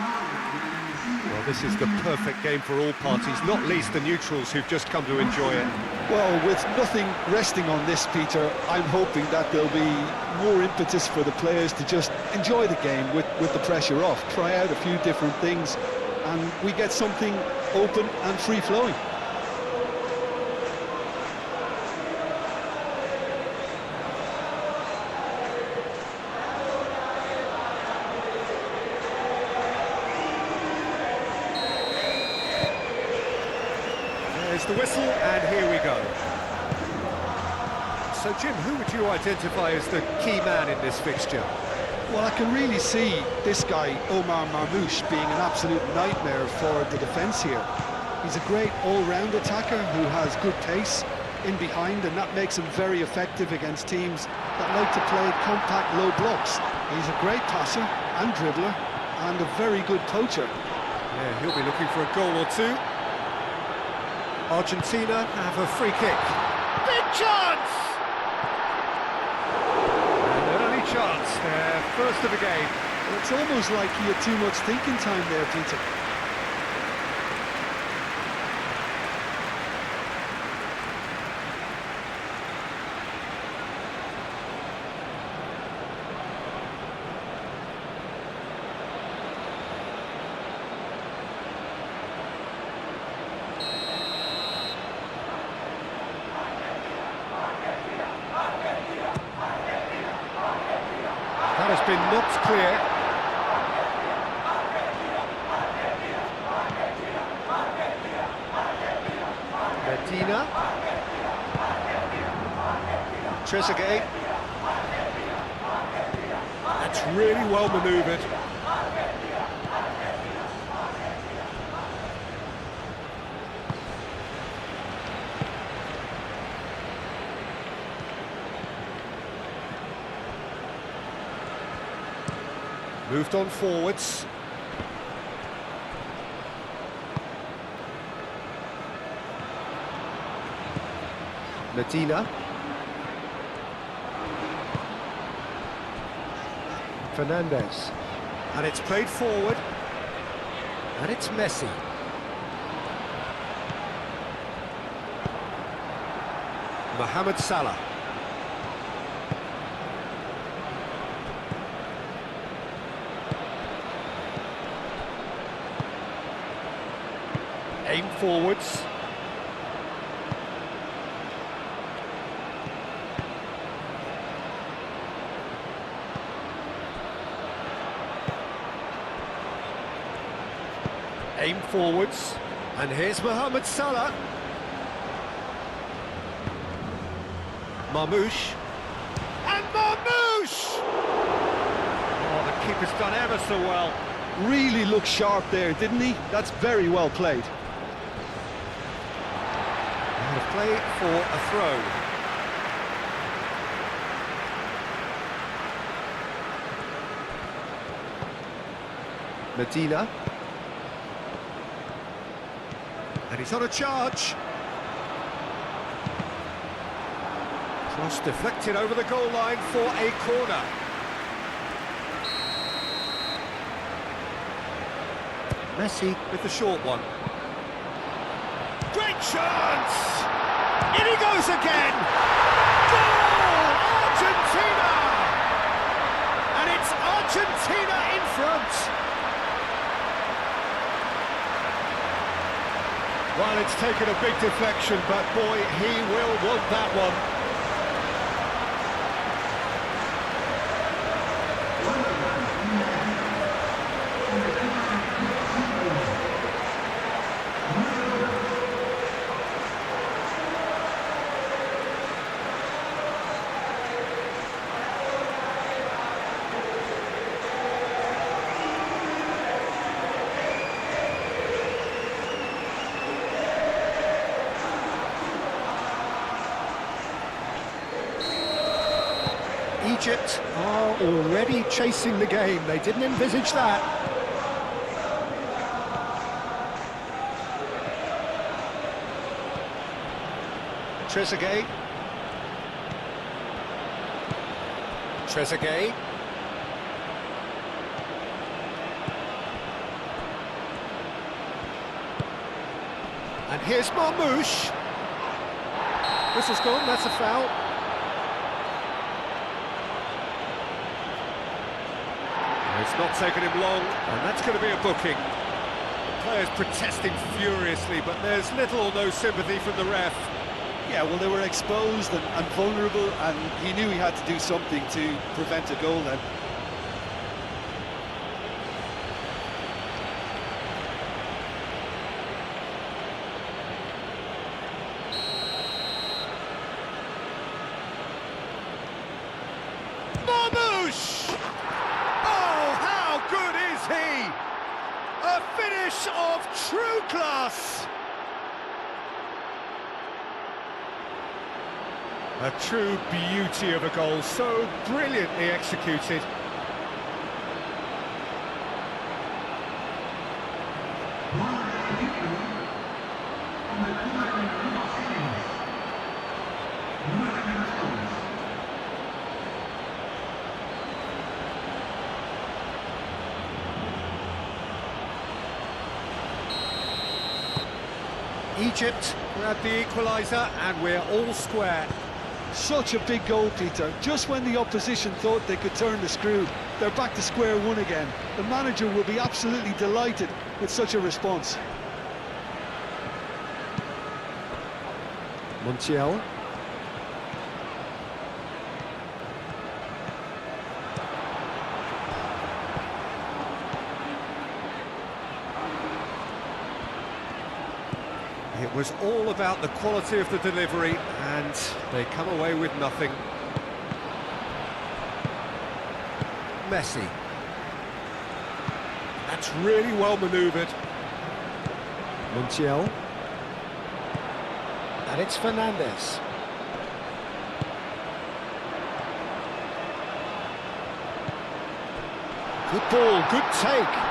Well, this is the perfect game for all parties, not least the neutrals who've just come to enjoy it. Well, with nothing resting on this, Peter, I'm hoping that there'll be more impetus for the players to just enjoy the game with the pressure off, try out a few different things, and we get something open and free-flowing. There's the whistle, and here we go. So, Jim, who would you identify as the key man in this fixture? Well, I can really see this guy, Omar Marmoush, being an absolute nightmare for the defence here. He's a great all-round attacker who has good pace in behind, and that makes him very effective against teams that like to play compact low blocks. He's a great passer and dribbler, and a very good poacher. Yeah, he'll be looking for a goal or two. Argentina have a free kick. Big chance! And their only chance, their first of the game. Well, it's almost like he had too much thinking time there, Peter. That has been knocked clear. Medina. Trezeguet. That's really well manoeuvred. Moved on forwards. Medina. Fernandez. And it's played forward. And it's Messi. Mohamed Salah. Aim forwards. Aim forwards. And here's Mohamed Salah. Marmoush. And Marmoush! Oh, the keeper's done ever so well. Really looked sharp there, didn't he? That's very well played. And a play for a throw. Medina. And he's on a charge. Cross deflected over the goal line for a corner. Messi with the short one. Great chance! In he goes again! Goal! Argentina! And it's Argentina in front! Well, it's taken a big deflection, but boy, he will want that one. Egypt are already chasing the game. They didn't envisage that. Trezeguet. Trezeguet. And here's Marmoush. Whistle's gone, that's a foul. It's not taken him long, and that's going to be a booking. The players protesting furiously, but there's little or no sympathy from the ref. Yeah, well, they were exposed and vulnerable, and he knew he had to do something to prevent a goal then. Marmoush! Oh, how good is he? A finish of true class! A true beauty of a goal, so brilliantly executed. Egypt grab the equaliser and we're all square. Such a big goal, Peter. Just when the opposition thought they could turn the screw, they're back to square one again. The manager will be absolutely delighted with such a response. Montiel. It was all about the quality of the delivery, and they come away with nothing. Messi. That's really well manoeuvred. Montiel. And it's Fernandes. Good ball, good take.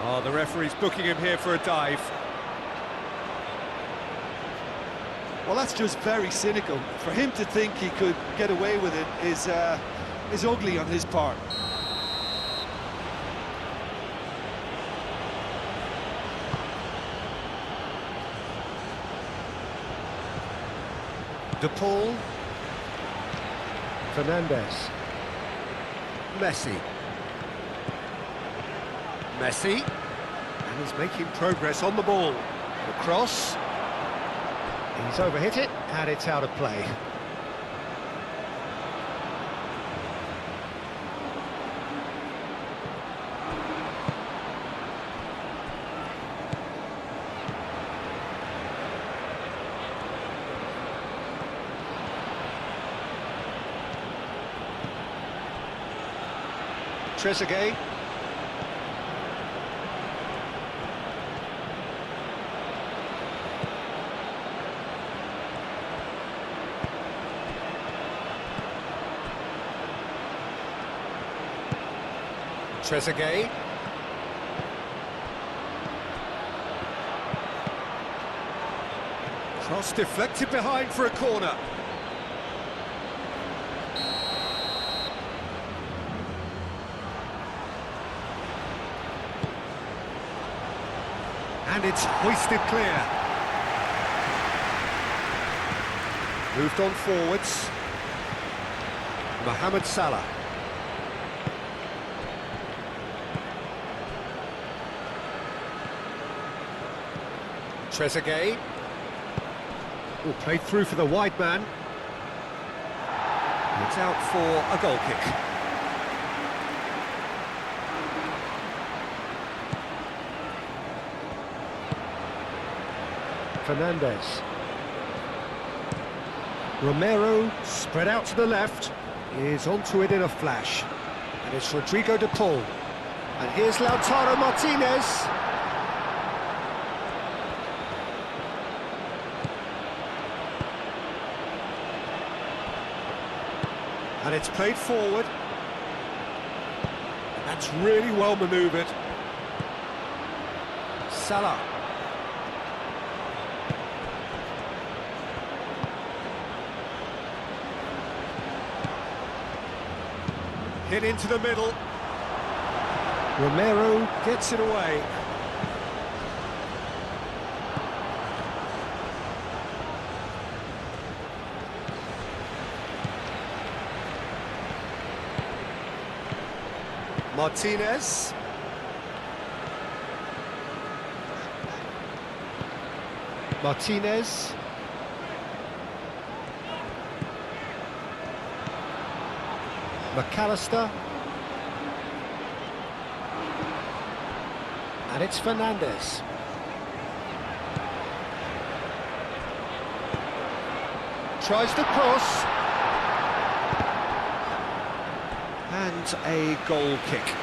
Oh, the referee's booking him here for a dive. Well, that's just very cynical. For him to think he could get away with it is ugly on his part. De Paul. Fernandes. Messi. Messi. And he's making progress on the ball. The cross. He's overhit it, and it's out of play. Trezeguet. Trezeguet. Cross deflected behind for a corner. And it's hoisted clear. Moved on forwards. Mohamed Salah. Trezeguet. Oh, played through for the wide man. It's out for a goal kick. Fernandes. Romero, spread out to the left, is onto it in a flash. And it's Rodrigo de Paul. And here's Lautaro Martinez. And it's played forward. And that's really well manoeuvred. Salah. Hit into the middle. Romero gets it away. Martinez. Martinez. McAllister. And it's Fernandes. Tries to cross. And a goal kick.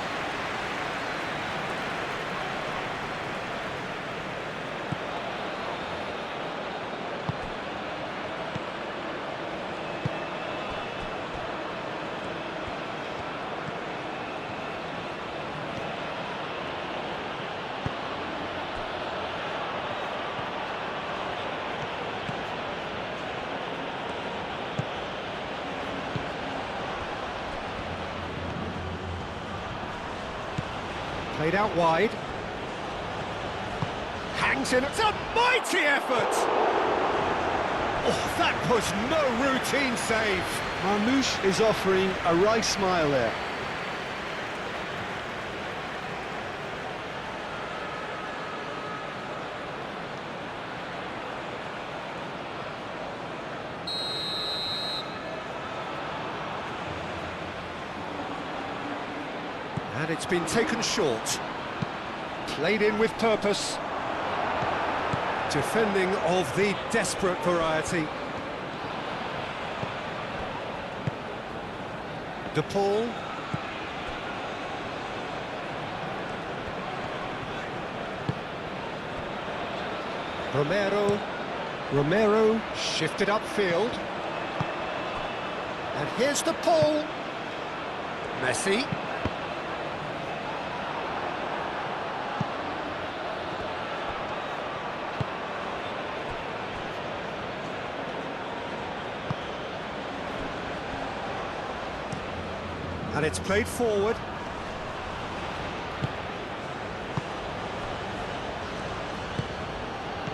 Played out wide. Hangs in. It's a mighty effort! Oh, that was no routine save. Marmoush is offering a wry smile there. And it's been taken short. Played in with purpose. Defending of the desperate variety. De Paul. Romero shifted upfield. And here's De Paul. Messi. And it's played forward.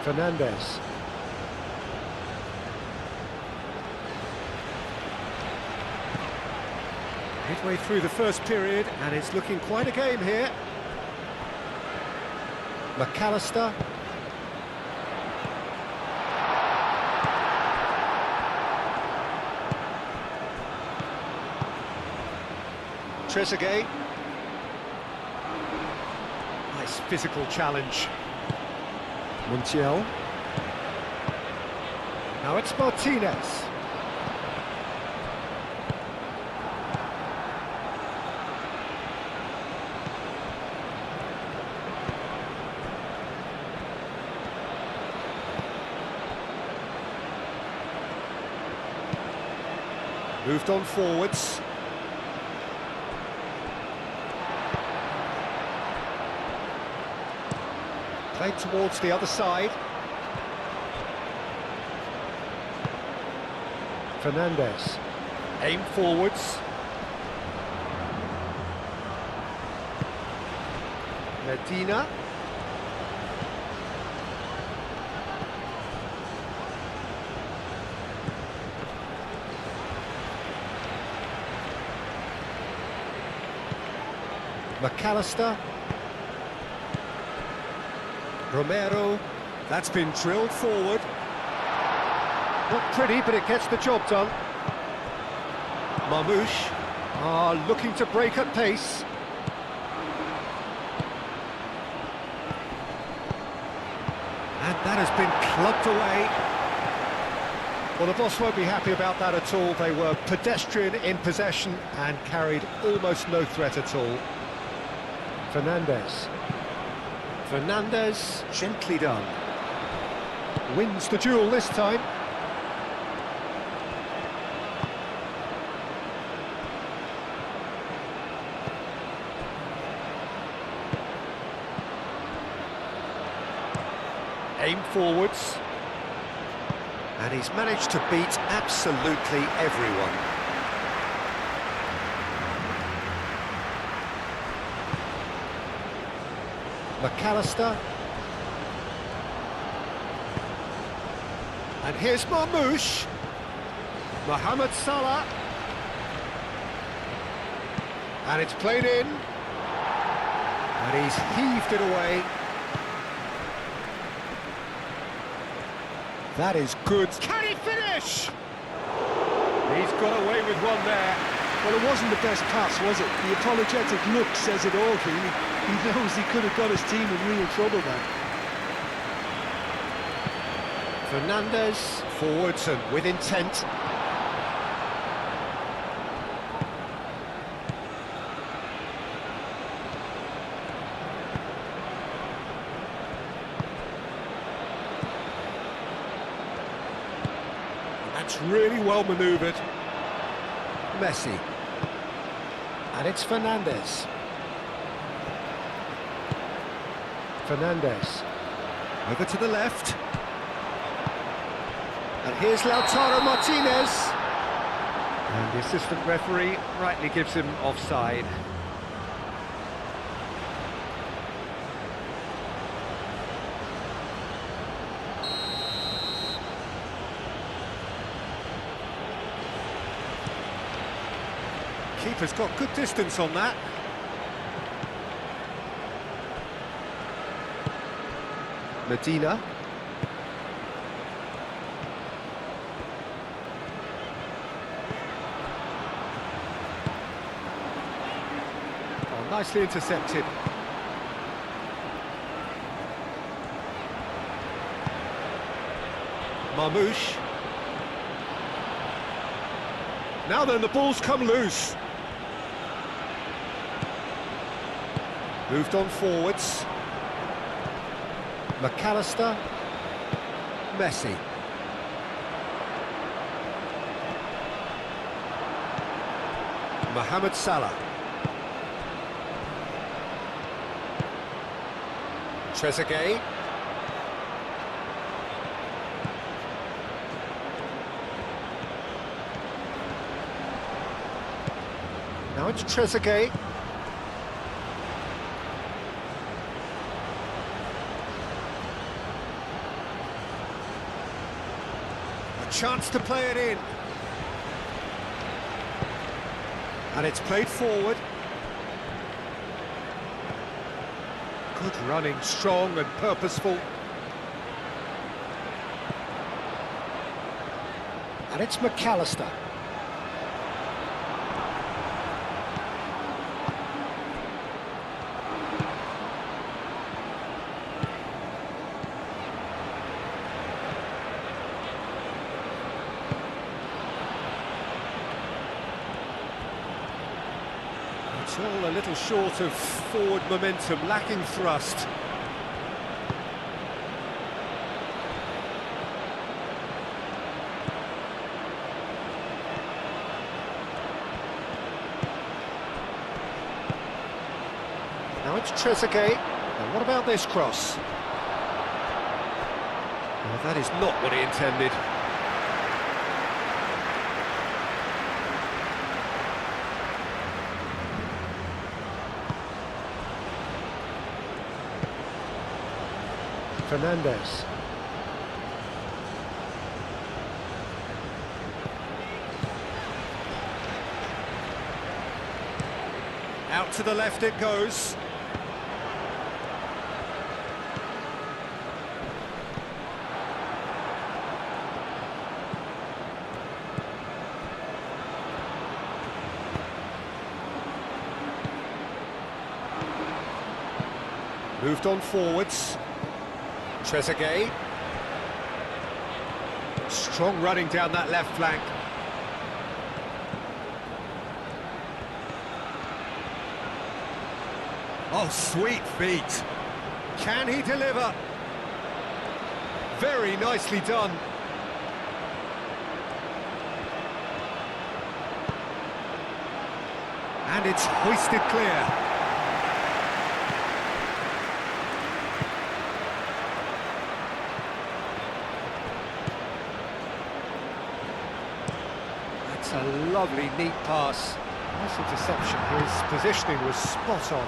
Fernandes. Midway through the first period, and it's looking quite a game here. McAllister. Trezeguet. Nice physical challenge. Montiel. Now it's Martinez. Moved on forwards. Played towards the other side. Fernandes. Aim forwards. Medina. McAllister. Romero. That's been drilled forward. Not pretty, but it gets the job done. Marmoush are looking to break at pace. And that has been clubbed away. Well, the boss won't be happy about that at all. They were pedestrian in possession and carried almost no threat at all. Fernandes. Fernandes, gently done. Wins the duel this time. Aim forwards. And he's managed to beat absolutely everyone. McAllister. And here's Marmoush. Mohamed Salah. And it's played in. And he's heaved it away. That is good. Can he finish? He's got away with one there. Well, it wasn't the best pass, was it? The apologetic look says it all, really. He knows he could have got his team in real trouble then. Fernandez forwards and with intent. That's really well manoeuvred. Messi. And it's Fernandez. Fernandez. Over to the left. And here's Lautaro Martinez. And the assistant referee rightly gives him offside. Keeper's got good distance on that. Medina. Oh, nicely intercepted. Marmoush. Now then, the ball's come loose. Moved on forwards. McAllister. Messi. Mohamed Salah. Trezeguet. Now it's Trezeguet. A chance to play it in. And it's played forward. Good running, strong and purposeful. And it's McAllister. It's all a little short of forward momentum, lacking thrust. Now it's Trezeguet. And what about this cross? Well, that is not what he intended. Fernandez. Out to the left it goes. Moved on forwards. Trezeguet. Strong running down that left flank. Oh, sweet feet. Can he deliver? Very nicely done. And it's hoisted clear. A lovely, neat pass. Nice interception. His positioning was spot on.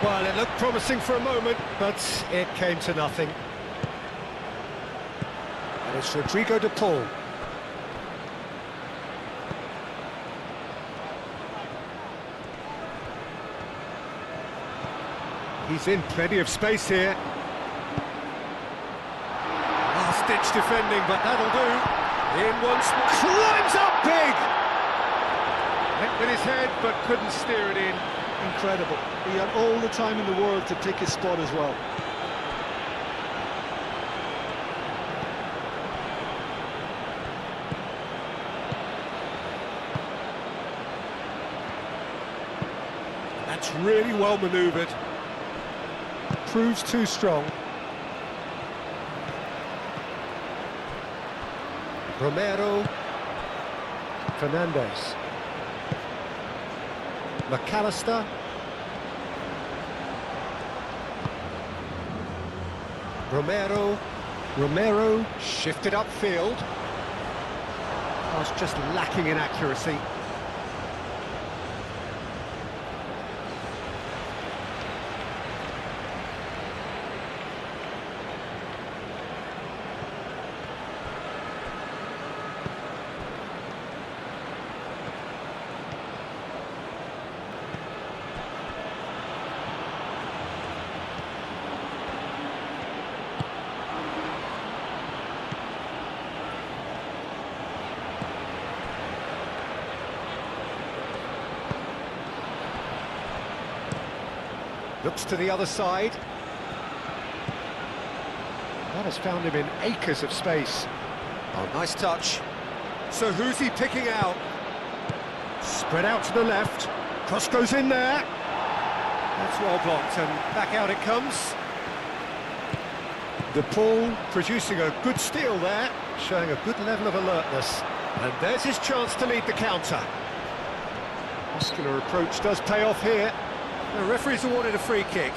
Well, it looked promising for a moment, but it came to nothing. It's Rodrigo de Paul. He's in plenty of space here. Last-ditch defending, but that'll do. In once more. Climbs up big! Went with his head, but couldn't steer it in. Incredible. He had all the time in the world to pick his spot as well. That's really well manoeuvred. Proves too strong. Romero. Fernandez. McAllister. Romero shifted upfield. Was just lacking in accuracy. Looks to the other side. That has found him in acres of space. Oh, nice touch. So who's he picking out? Spread out to the left. Cross goes in there. That's well blocked, and back out it comes. De Paul producing a good steal there, showing a good level of alertness. And there's his chance to lead the counter. Muscular approach does pay off here. The referee's awarded a free kick.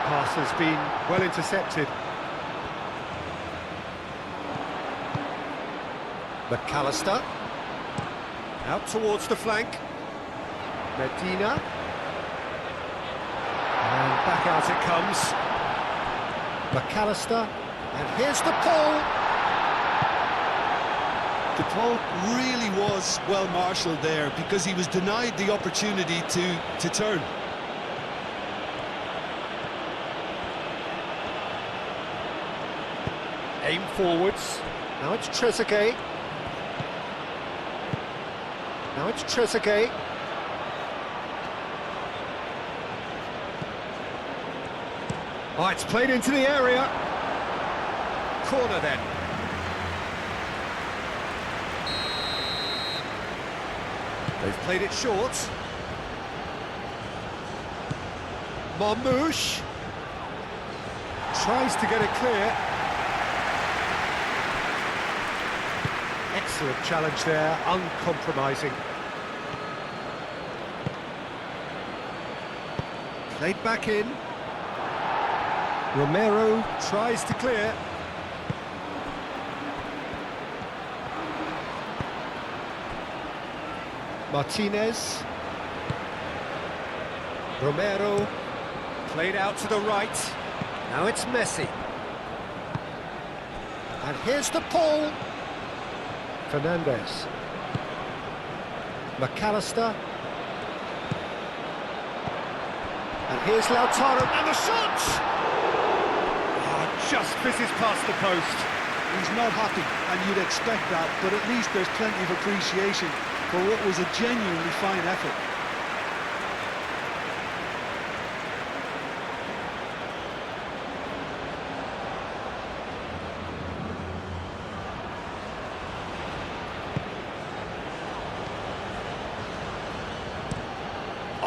Pass has been well intercepted. McAllister. Out towards the flank. Medina. And back out it comes. McAllister. And here's De Paul. De Paul really was well marshalled there because he was denied the opportunity to turn. Aim forwards. Now it's Trezeguet. Oh, it's played into the area. Corner then. They've played it short. Marmouche tries to get it clear. Excellent challenge there, uncompromising. Played back in. Romero tries to clear. Martinez. Romero. Played out to the right. Now it's Messi. And here's De Paul. Fernandez. McAllister. And here's Lautaro, and the shot! Oh, just fizzes past the post. He's not happy, and you'd expect that, but at least there's plenty of appreciation for what was a genuinely fine effort.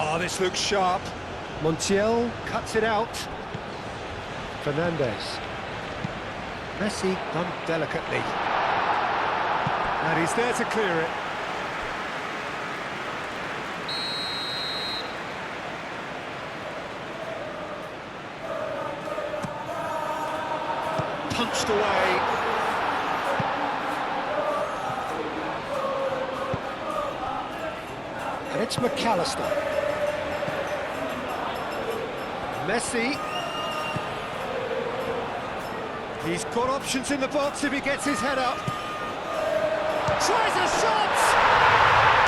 Oh, this looks sharp. Montiel cuts it out. Fernandez. Messi done delicately. And he's there to clear it. punched away. And it's McAllister. Messi. He's got options in the box if he gets his head up. Tries a shot!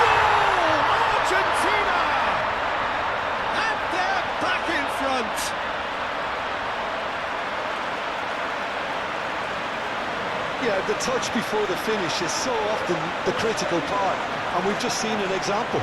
Goal! Argentina! And they're back in front. Yeah, the touch before the finish is so often the critical part, and we've just seen an example.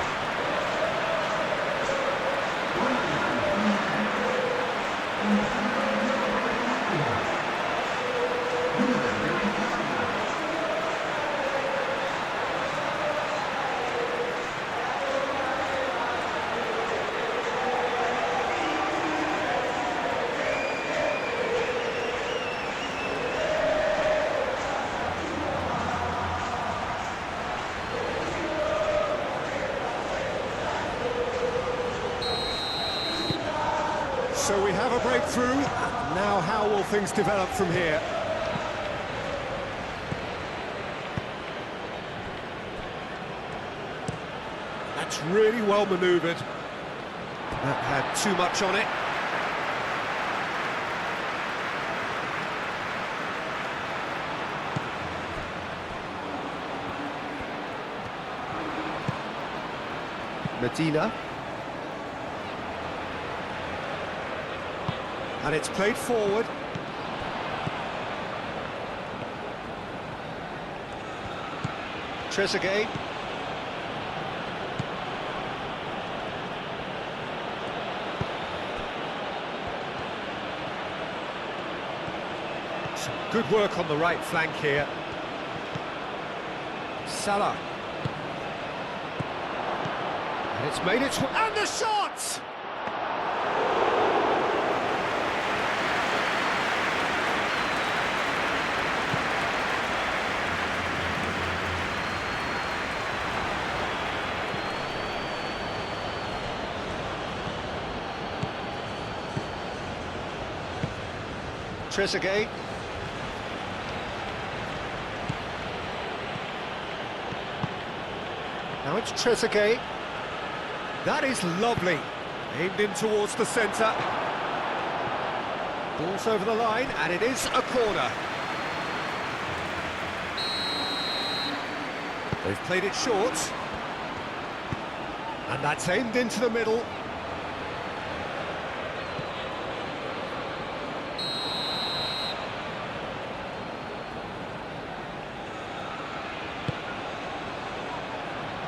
So we have a breakthrough. Now how will things develop from here? That's really well manoeuvred. That had too much on it. Medina. And it's played forward. Trezeguet. Some good work on the right flank here. Salah. And it's made its... And the shot! Trezeguet. Now it's Trezeguet. That is lovely. Aimed in towards the centre. Ball's over the line, and it is a corner. They've played it short. And that's aimed into the middle.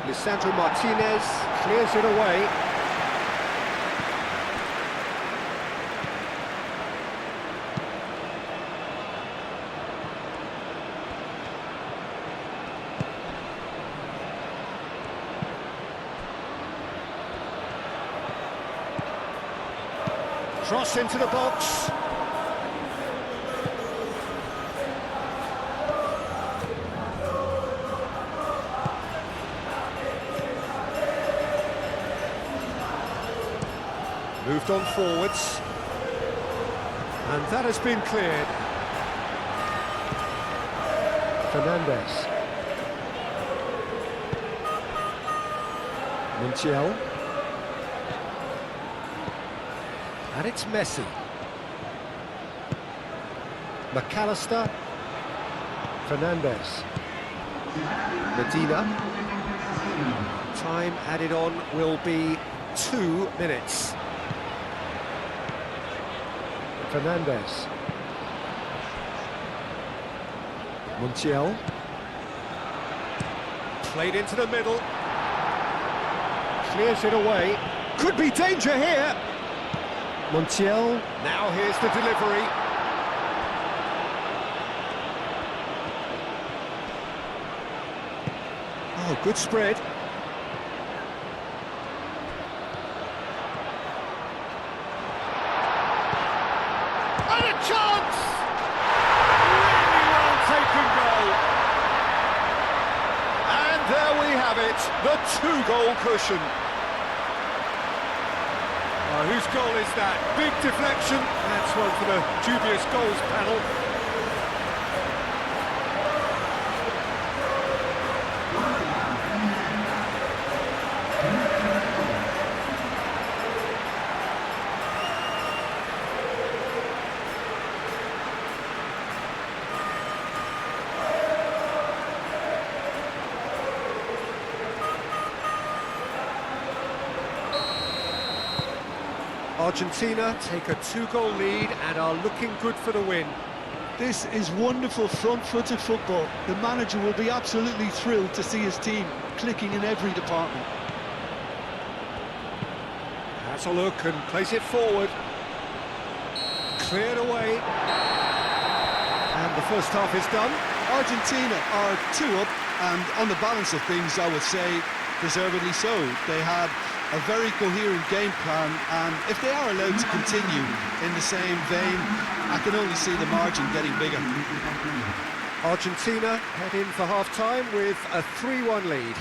Lisandro Martinez clears it away. Cross into the box. Moved on forwards, and that has been cleared. Fernandes. Montiel. And it's Messi. McAllister. Fernandes. Medina. Time added on will be 2 minutes. Fernandes. Montiel. Played into the middle. Clears it away. Could be danger here. Montiel. Now here's the delivery. Oh, good spread. And a chance! Really well taken goal. And there we have it, the 2-goal cushion. Whose goal is that? Big deflection. That's one for the dubious goals panel. Argentina take a 2-goal lead and are looking good for the win. This is wonderful front-footed football. The manager will be absolutely thrilled to see his team clicking in every department. Has a look and plays it forward. Cleared away. And the first half is done. Argentina are 2 up, and on the balance of things, I would say deservedly so. They had a very coherent game plan, and if they are allowed to continue in the same vein, I can only see the margin getting bigger. Argentina head in for half-time with a 3-1 lead.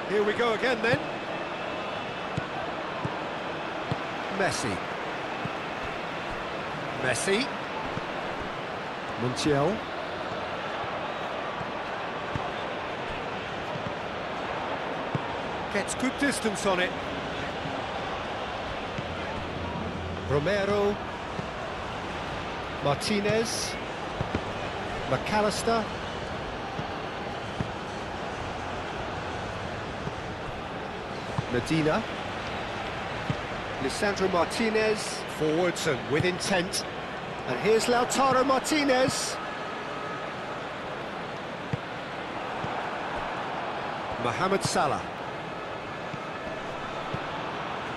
Here we go again then. Messi. Messi. Montiel. Gets good distance on it. Romero. Martinez. McAllister. Medina. Lisandro Martinez, forwards and with intent. And here's Lautaro Martinez. Mohamed Salah.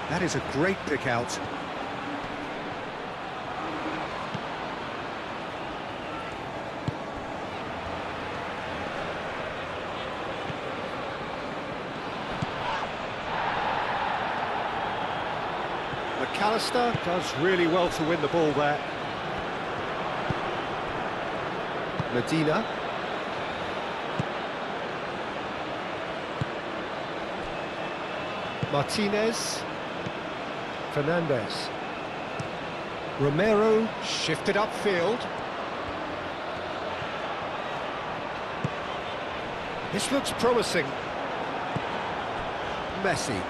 That is a great pick out. McAllister does really well to win the ball there. Medina. Martinez. Fernandez. Romero shifted upfield. This looks promising. Messi.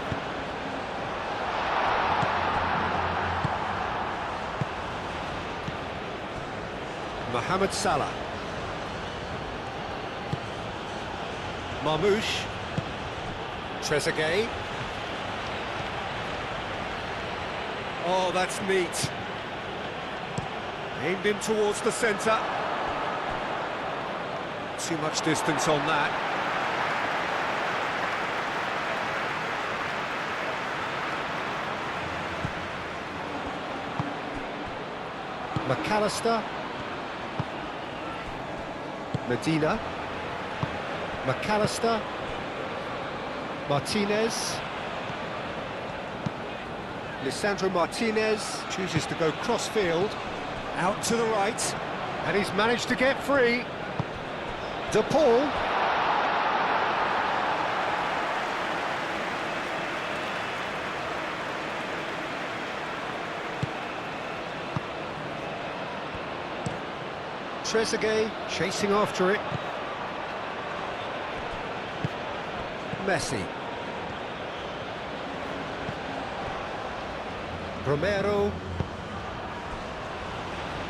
Mohamed Salah. Marmoush. Trezeguet. Oh, that's neat. Aimed in towards the centre. Too much distance on that. McAllister. Medina. McAllister. Martinez. Lisandro Martinez chooses to go cross-field, out to the right, and he's managed to get free. De Paul. Trezeguet chasing after it. Messi. Romero.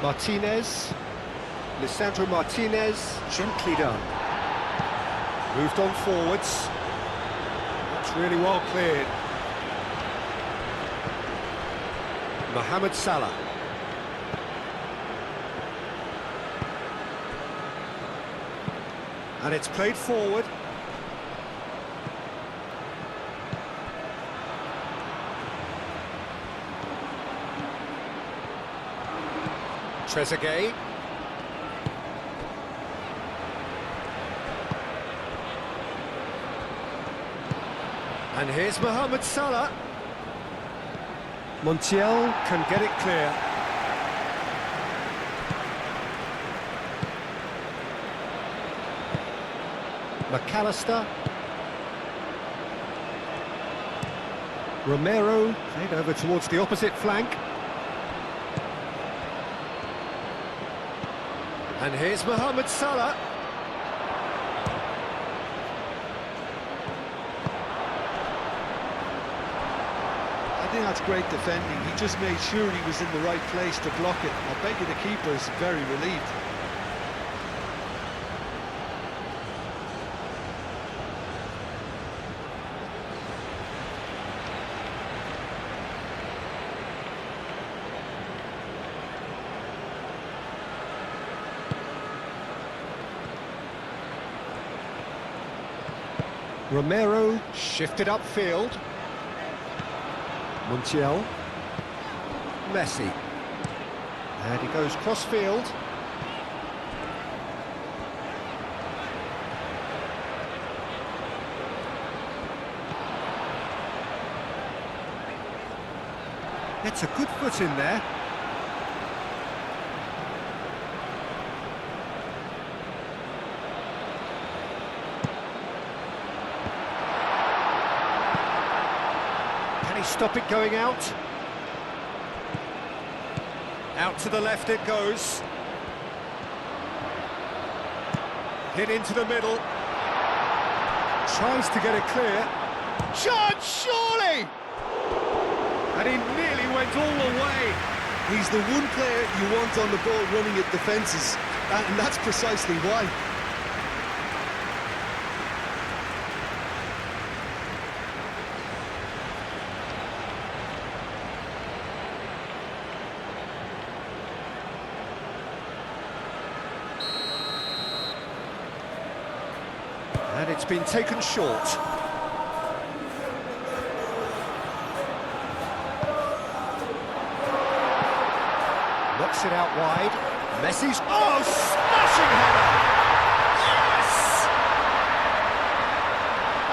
Martinez. Lisandro Martinez, gently done. Moved on forwards. That's really well cleared. Mohamed Salah. And it's played forward. Trezeguet. And here's Mohamed Salah. Montiel can get it clear. McAllister. Romero, played over towards the opposite flank. And here's Mohamed Salah. I think that's great defending. He just made sure he was in the right place to block it. I bet you the keeper's very relieved. Romero shifted upfield. Montiel. Messi. And he goes cross-field. Gets a good foot in there. Stop it going out. Out to the left it goes. Hit into the middle. Tries to get it clear. Chance, surely! And he nearly went all the way. He's the one player you want on the ball running at defences, and that's precisely why. And it's been taken short. Knocks it out wide. Messi's... Oh, smashing header! Yes!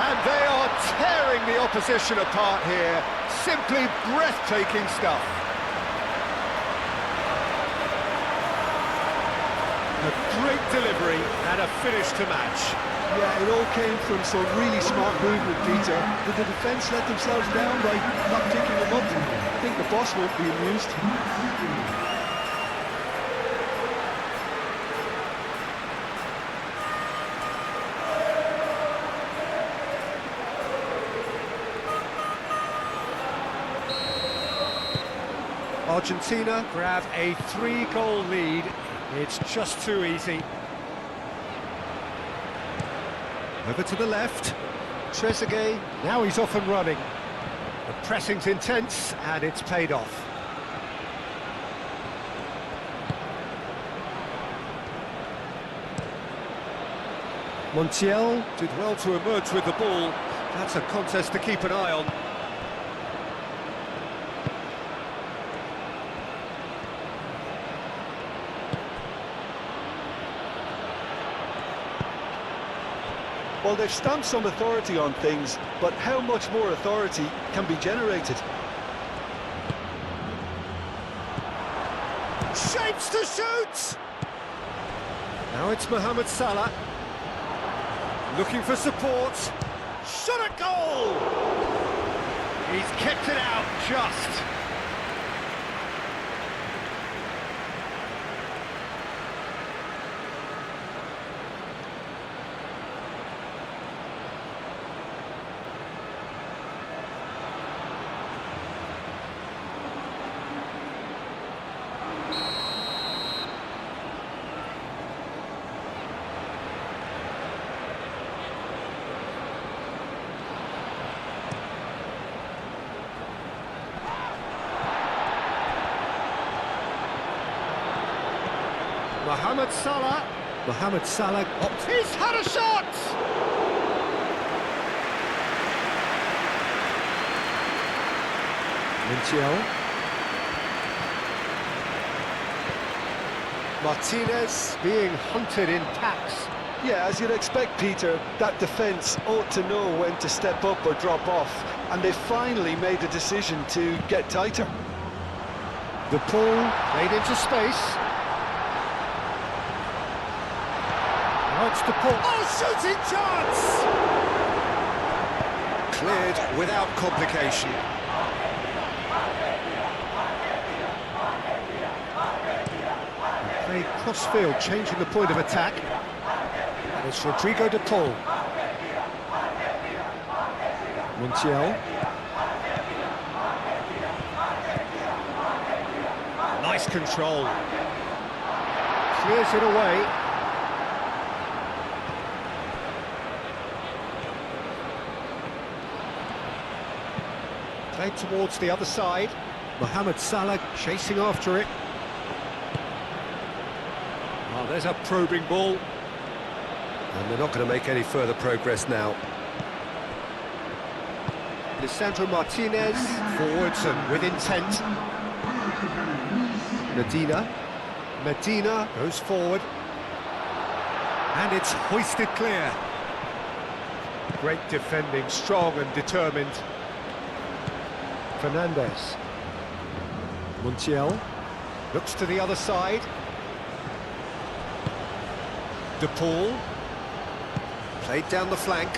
And they are tearing the opposition apart here. Simply breathtaking stuff. A great delivery and a finish to match. Yeah, it all came from some really smart movement, Peter. Did the defence let themselves down by not picking them up? I think the boss won't be amused. Argentina grab a 3-goal lead. It's just too easy. Over to the left. Trezeguet, now he's off and running. The pressing's intense and it's paid off. Montiel did well to emerge with the ball. That's a contest to keep an eye on. Well, they've stamped some authority on things, but how much more authority can be generated? Shapes to shoot! Now it's Mohamed Salah. Looking for support. Shot at goal! He's kept it out just. Mohamed Salah. Mohamed Salah. He's had a shot! Montiel. Martinez being hunted in packs. Yeah, as you'd expect, Peter, that defence ought to know when to step up or drop off, and they finally made the decision to get tighter. The ball played into space. Now it's the ball. Oh, shooting chance! Cleared without complication. Played cross-field, changing the point of attack. And it's Rodrigo de Paul. Montiel. Nice control. Clears it away. Played towards the other side. Mohamed Salah chasing after it. Oh, there's a probing ball. And they're not going to make any further progress now. Lisandro Martinez, forwards and with intent. Medina goes forward. And it's hoisted clear. Great defending, strong and determined. Fernandez. Montiel looks to the other side. De Paul. Played down the flank.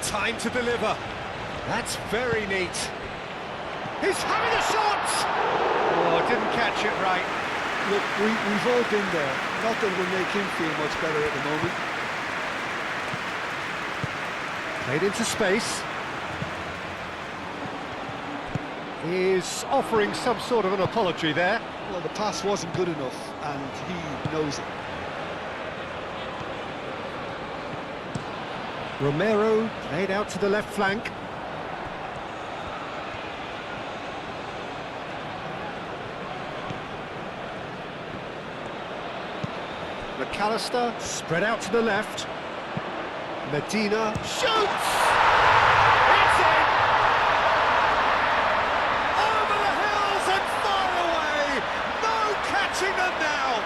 Time to deliver. That's very neat. He's having a shot! Oh, didn't catch it right. Look, we've all been there. Not that it will make him feel much better at the moment. Played into space. He's offering some sort of an apology there. Well, the pass wasn't good enough, and he knows it. Romero played out to the left flank. McAllister spread out to the left. Medina shoots! It's in! Over the hills and far away! No catching them now!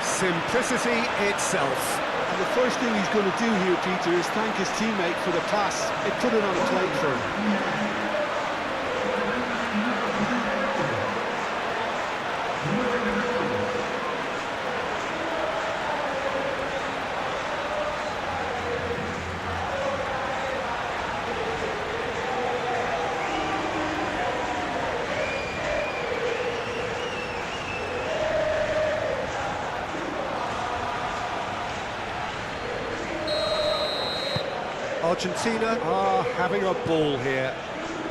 Simplicity itself. And the first thing he's going to do here, Peter, is thank his teammate for the pass. It put it on a plate for him. Argentina are having a ball here.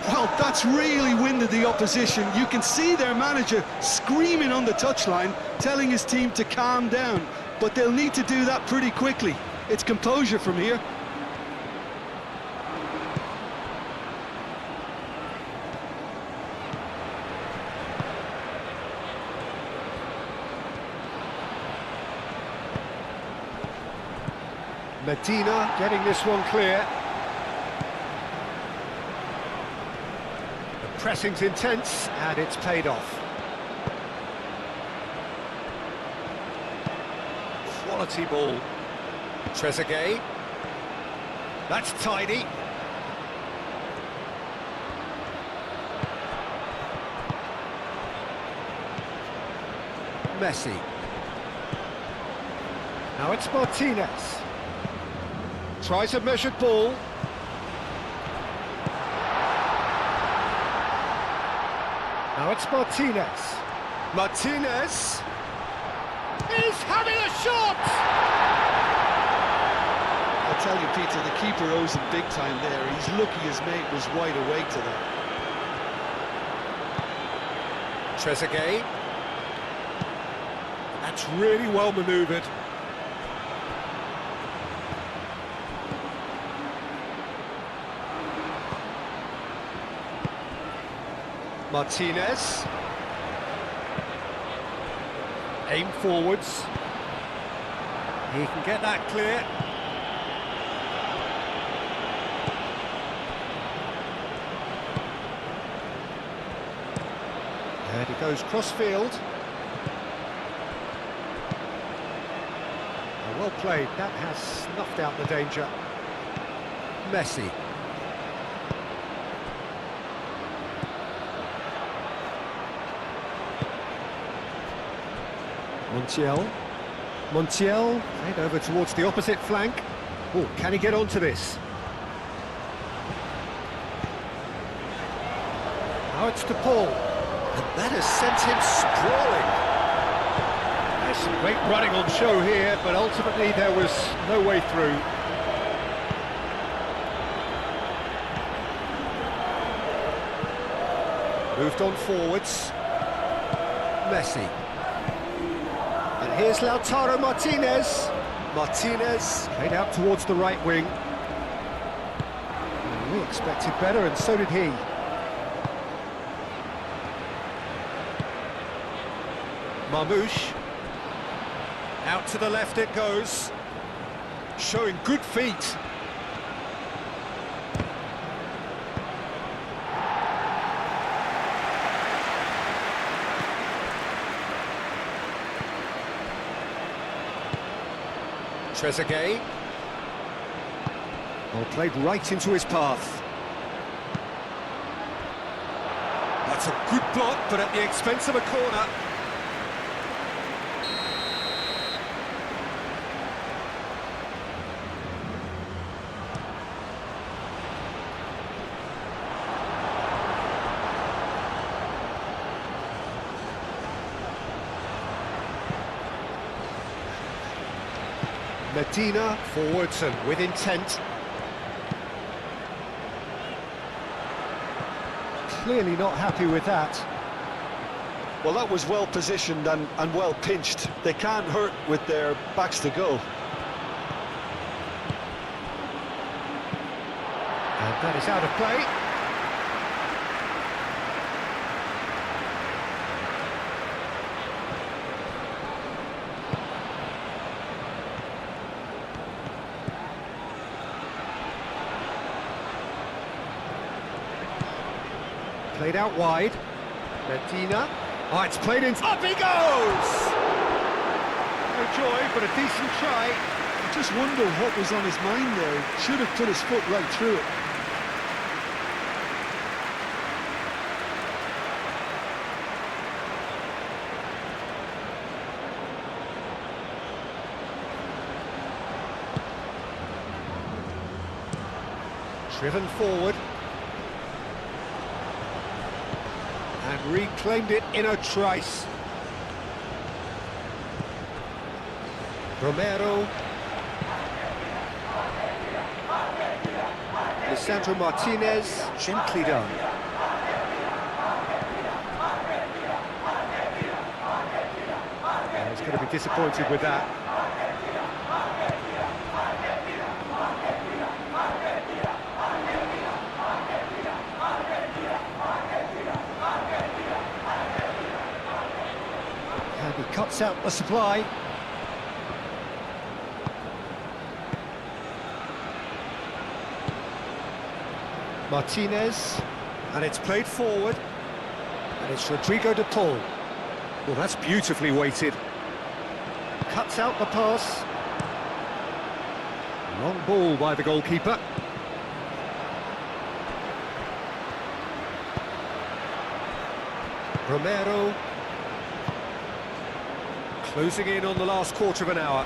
Well, that's really winded the opposition. You can see their manager screaming on the touchline, telling his team to calm down. But they'll need to do that pretty quickly. It's composure from here. Medina getting this one clear. The pressing's intense and it's paid off. Quality ball. Trezeguet. That's tidy. Messi. Now it's Martinez. Tries a measured ball. Now it's Martinez. Martinez is having a shot! I'll tell you, Peter, the keeper owes him big time there. He's lucky his mate was wide awake to that. Trezeguet. That's really well manoeuvred. Martinez. Aim forwards. He can get that clear. There he goes cross-field. Well played, that has snuffed out the danger. Messi. Montiel, head over towards the opposite flank. Oh, can he get onto this? Now it's to Paul. And that has sent him sprawling. There's some great running on show here, but ultimately there was no way through. Moved on forwards. Messi. And here's Lautaro Martinez. Martinez played out towards the right wing. And we expected better, and so did he. Marmoush. Out to the left it goes. Showing good feet. Trezeguet. Well, played right into his path. That's a good block, but at the expense of a corner. Medina forwards and with intent. Clearly not happy with that. Well, that was well positioned and well pinched. They can't hurt with their backs to goal. And that is out of play. Played out wide. Medina. Oh, it's played in. Up he goes! No joy, but a decent try. I just wonder what was on his mind there. Should have put his foot right through it. Driven forward. And reclaimed it in a trice. Romero. Lisandro Martinez, gently done. And he's going to be disappointed with that. He cuts out the supply. Martinez, and it's played forward, and it's Rodrigo de Paul. Well, that's beautifully weighted. Cuts out the pass. Long ball by the goalkeeper. Romero. Closing in on the last quarter of an hour.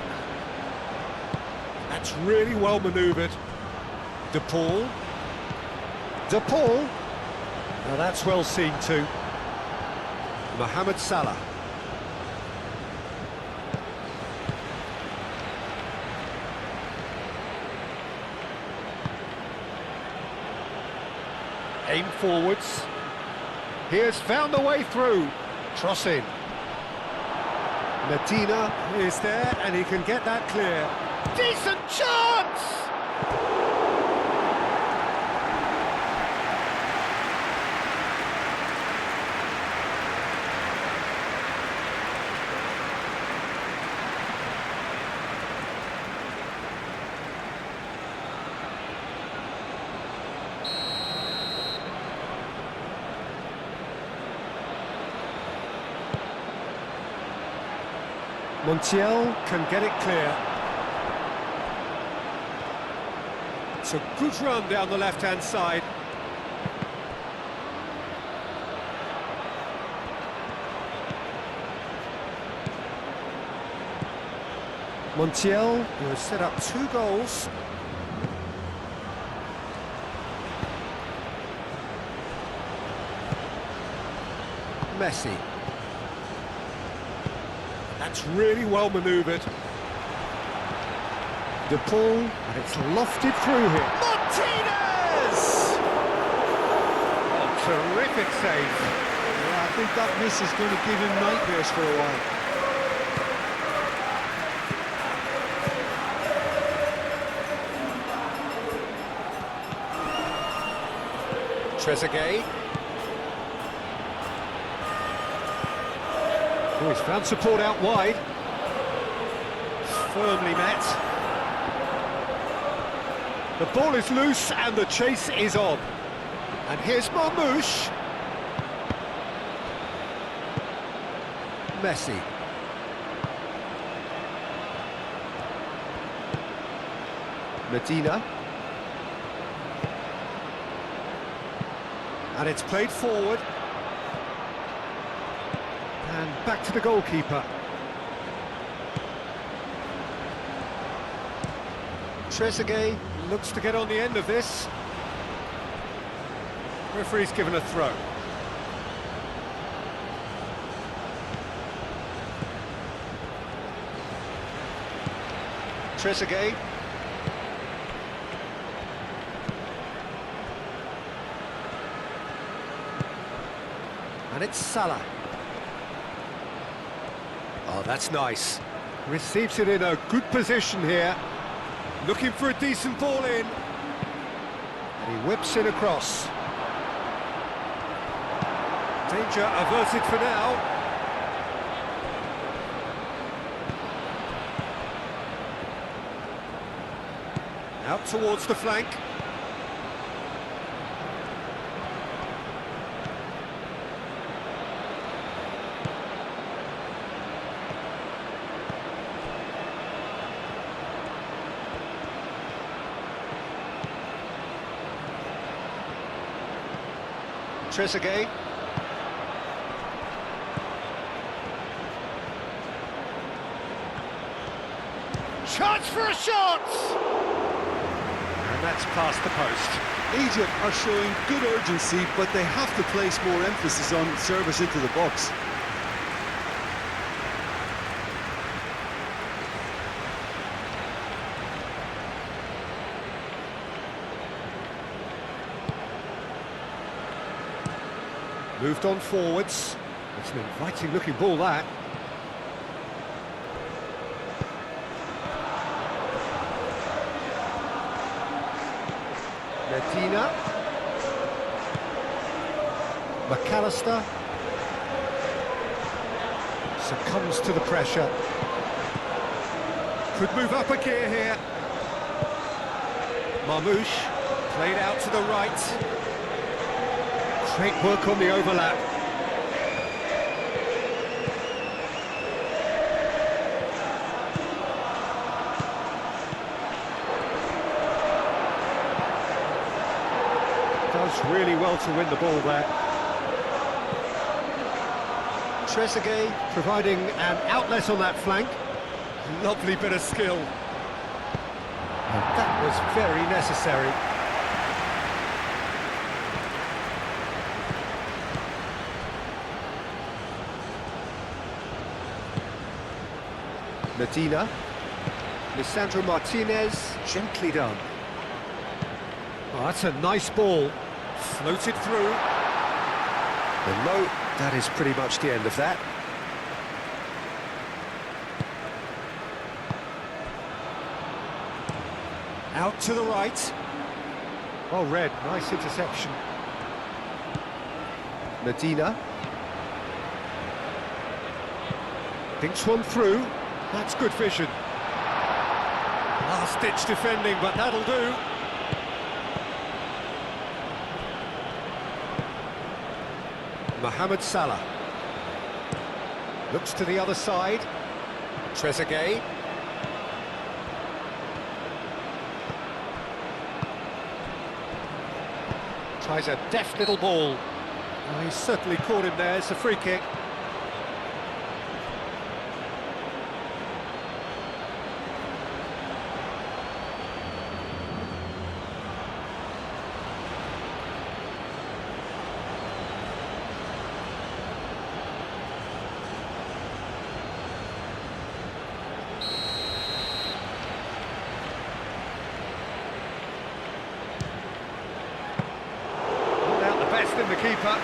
That's really well manoeuvred. De Paul. De Paul. Now that's well seen too. Mohamed Salah. Aim forwards. He has found the way through. Cross in. Medina is there, and he can get that clear. Decent chance! Montiel can get it clear. It's a good run down the left-hand side. Montiel, who has set up 2 goals. Messi. That's really well manoeuvred. De Paul, and it's lofted through here. Martinez! Oh, terrific save. Yeah, I think that miss is going to give him nightmares for a while. Trezeguet. Oh, he's found support out wide. Firmly met. The ball is loose and the chase is on. And here's Marmoush. Messi. Medina. And it's played forward. And back to the goalkeeper. Trezeguet looks to get on the end of this. Referee's given a throw. Trezeguet. And it's Salah. Oh, that's nice. Receives it in a good position here. Looking for a decent ball in. And he whips it across. Danger averted for now. Out towards the flank. Trezeguet. Chance for a shot! And that's past the post. Egypt are showing good urgency, but they have to place more emphasis on service into the box. Moved on forwards. It's an inviting looking ball, that. Medina. McAllister. Succumbs to the pressure. Could move up a gear here. Marmoush. Played out to the right. Great work on the overlap. Does really well to win the ball there. Trezeguet providing an outlet on that flank. Lovely bit of skill. And that was very necessary. Medina. Lisandro Martinez, gently done. Oh, that's a nice ball. Floated through. And no, that is pretty much the end of that. Out to the right. Well read, nice interception. Medina. Thinks one through. That's good vision. Last-ditch defending, but that'll do. Mohamed Salah. Looks to the other side. Trezeguet. Tries a deft little ball. Oh, he's certainly caught him there. It's a free kick. In the keeper.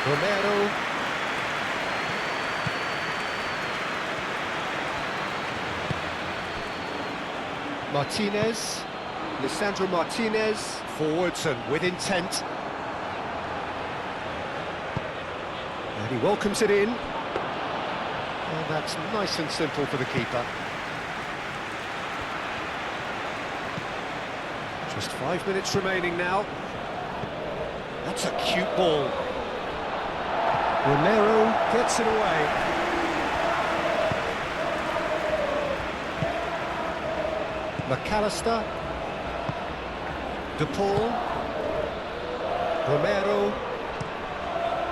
Romero. Martinez. Lisandro Martinez. Forwards and with intent. And he welcomes it in. And that's nice and simple for the keeper. Just 5 minutes remaining now. That's a cute ball. Romero gets it away. McAllister. De Paul.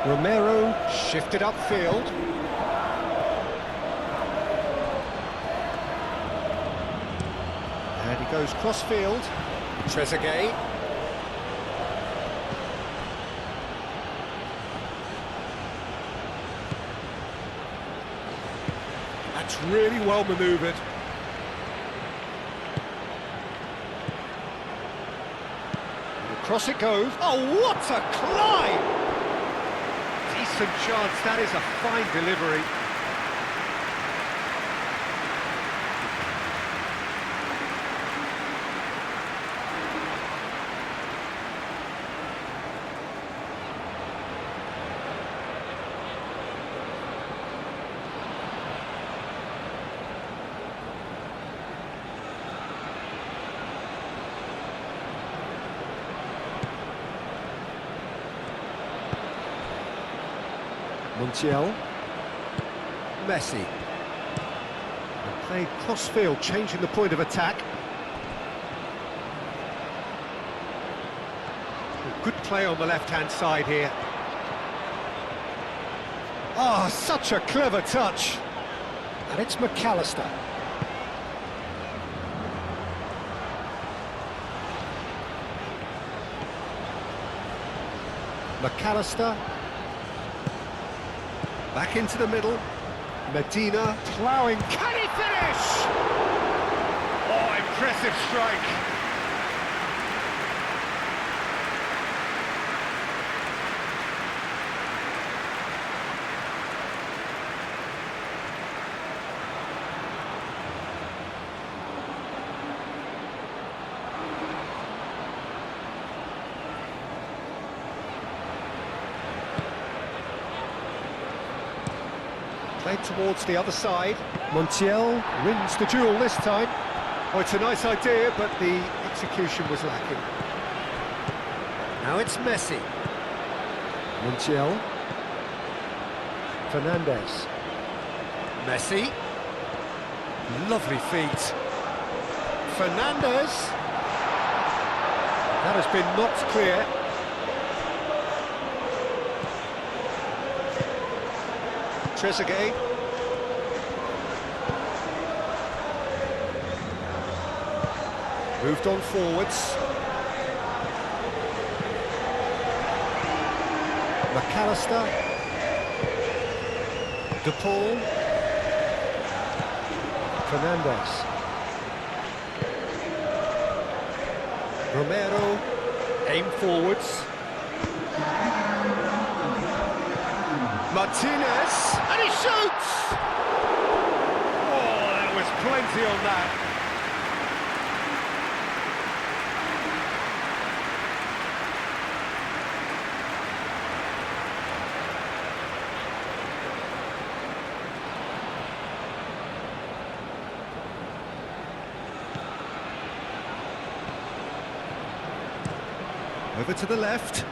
Romero shifted upfield. And he goes cross-field. Trezeguet. That's really well manoeuvred. Across it goes. Oh, what a climb! Decent chance. That is a fine delivery. Montiel. Messi. Played cross-field, changing the point of attack. Good play on the left-hand side here. Oh, such a clever touch. And it's McAllister. McAllister. Back into the middle. Medina ploughing. Can he finish? Oh, impressive strike. Played towards the other side. Montiel wins the duel this time. Oh, it's a nice idea, but the execution was lacking. Now it's Messi. Montiel. Fernandez. Messi. Lovely feet. Fernandez. That has been knocked clear. Trezeguet. Moved on forwards. McAllister. De Paul. Fernandez. Romero. Aim forwards. Martinez, and he shoots! Oh, there was plenty on that. Over to the left.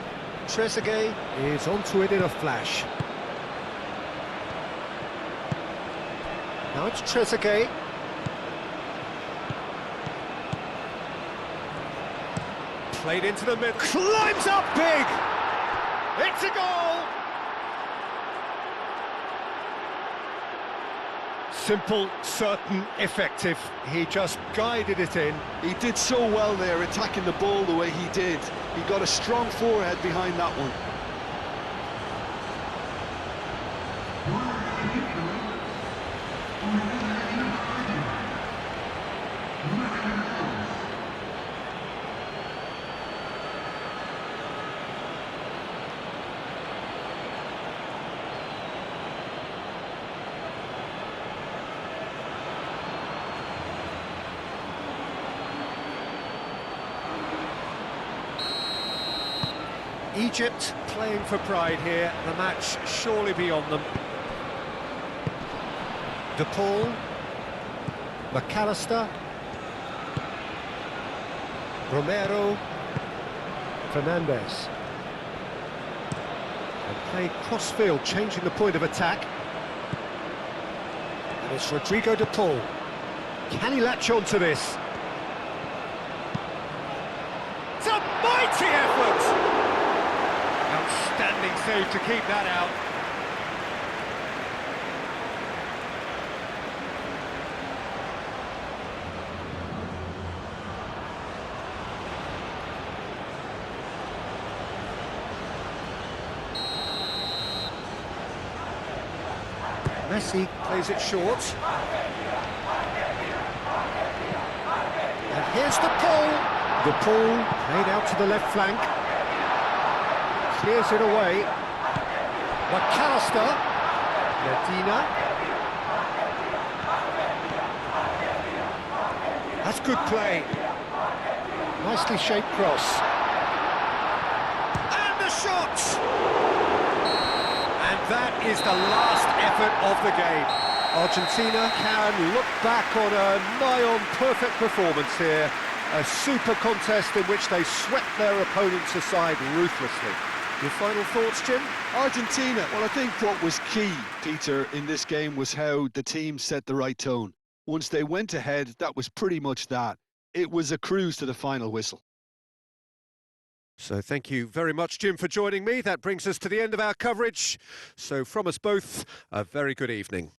Trezeguet is onto it in a flash. Now it's Trezeguet. Played into the middle. Climbs up big! It's a goal! Simple, certain, effective. He just guided it in. He did so well there, attacking the ball the way he did. He got a strong forehead behind that one. Egypt playing for pride here, the match surely beyond them. De Paul, McAllister, Romero, Fernandez. And played cross-field, changing the point of attack. And it's Rodrigo De Paul. Can he latch on to this? It's a mighty effort! Outstanding save to keep that out. Messi plays it short. And here's De Paul. De Paul played out to the left flank. Clears it away. McAllister. Medina. That's good play. Nicely shaped cross. And the shot! And that is the last effort of the game. Argentina can look back on a nigh-on perfect performance here. A super contest in which they swept their opponents aside ruthlessly. Your final thoughts, Jim? Argentina, well, I think what was key, Peter, in this game was how the team set the right tone. Once they went ahead, that was pretty much that. It was a cruise to the final whistle. So thank you very much, Jim, for joining me. That brings us to the end of our coverage. So from us both, a very good evening.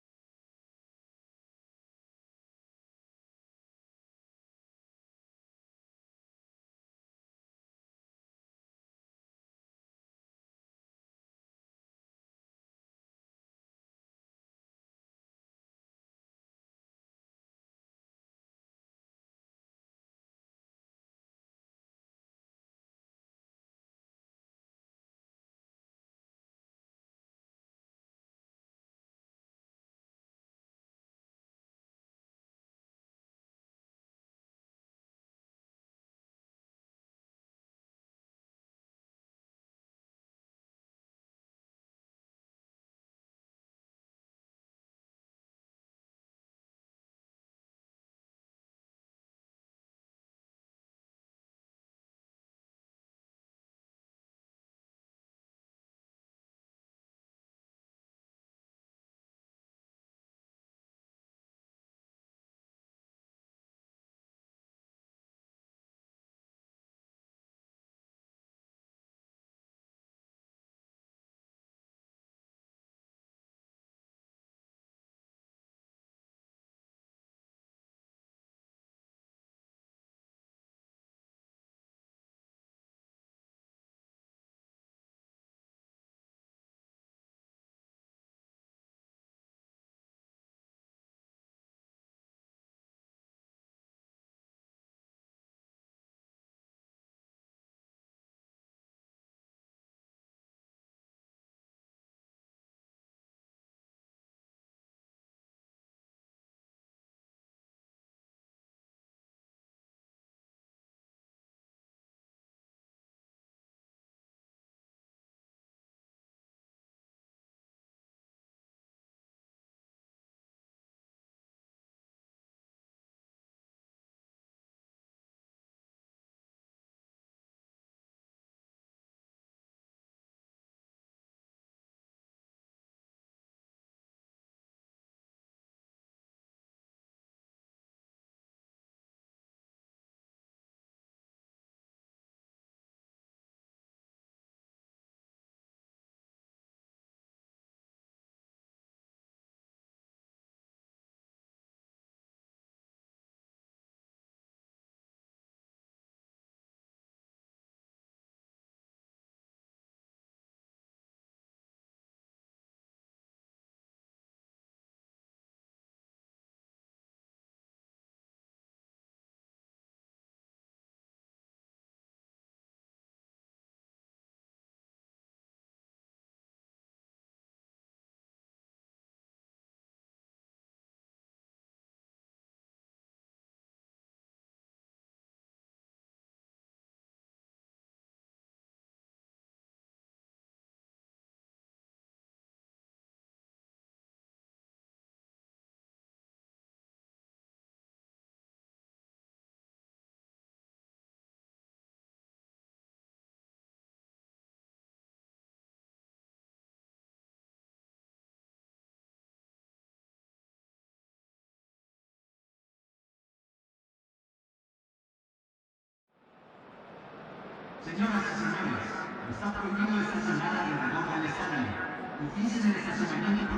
Señoras y señores, está prohibido estacionar alrededor del estadio. Utilicen el estacionamiento